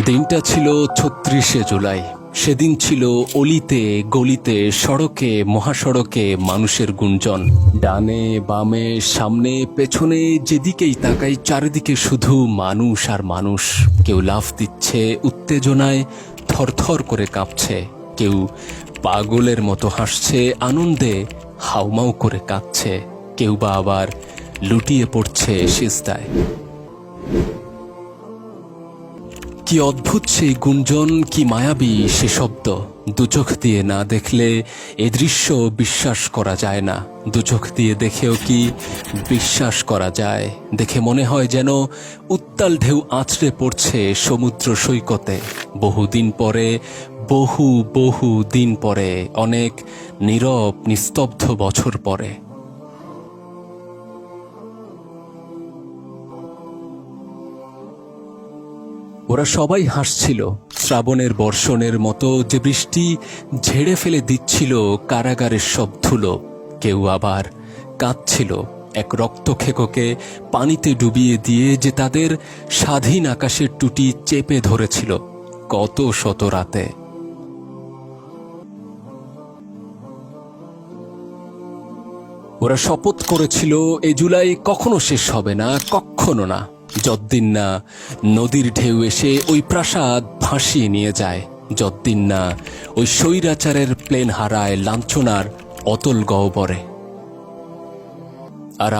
দিনটা ছিল ৩৬শে জুলাই। সেদিন ছিল অলিতে গলিতে সড়কে মহাসড়কে মানুষের গুঞ্জন। ডানে বামে সামনে পেছনে যেদিকেই তাকাই চারিদিকে শুধু মানুষ আর মানুষ। কেউ লাফ দিচ্ছে উত্তেজনায়, থরথর করে কাঁপছে। কেউ পাগলের মতো হাসছে আনন্দে, হাউমাউ করে কাঁদছে। কেউ বা আবার লুটিয়ে পড়ছে সিজদায়। কি অদ্ভুত সেই গুঞ্জন, কি মায়াবী সে শব্দ। দুচোখ দিয়ে না দেখলে এ দৃশ্য বিশ্বাস করা যায় না। দুচোখ দিয়ে দেখেও কি বিশ্বাস করা যায়? দেখে মনে হয় যেন উত্তাল ঢেউ আছড়ে পড়ছে সমুদ্র সৈকতে। বহুদিন পরে, বহু দিন পরে, অনেক নীরব নিস্তব্ধ বছর পরে। ওরা সবাই হাসছিল শ্রাবণের বর্ষণের মতো, যে বৃষ্টি ঝেড়ে ফেলে দিচ্ছিল কারাগারের সব ধুলো। কেউ আবার কাঁদছিল এক রক্তক্ষেকোকে পানিতে ডুবিয়ে দিয়ে, যে তাদের স্বাধীন আকাশের টুটি চেপে ধরেছিল কত শত রাতে। ওরা শপথ করেছিল এ জুলাই কখনো শেষ হবে না, কখনো না, যতদিন না নদীর ঢেউ এসে ওই প্রাসাদ ভাসিয়ে নিয়ে যায়, যতদিন না ওই স্বৈরাচারের প্লেন হারায় লাঞ্ছনার অতল গহ্বরে। আর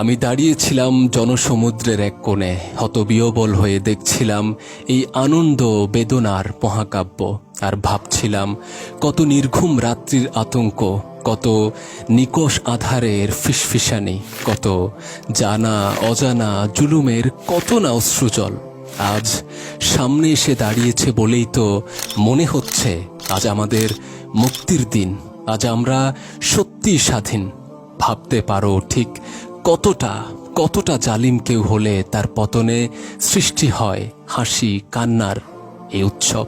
আমি দাঁড়িয়েছিলাম জনসমুদ্রের এক কোণে, হতবিহ্বল হয়ে দেখছিলাম এই আনন্দ বেদনার মহাকাব্য। আর ভাবছিলাম কত নির্ঘুম রাত্রির আতঙ্ক, কত নিকষ আধারের ফিসফিসানি, কত জানা অজানা জুলুমের কত না অশ্রুজল আজ সামনে এসে দাঁড়িয়েছে বলেই তো মনে হচ্ছে আজ আমাদের মুক্তির দিন। আজ আমরা সত্যি স্বাধীন। ভাবতে পারো ঠিক কতটা জালিম কেউ হলে তার পতনে সৃষ্টি হয় হাসি কান্নার এই উৎসব।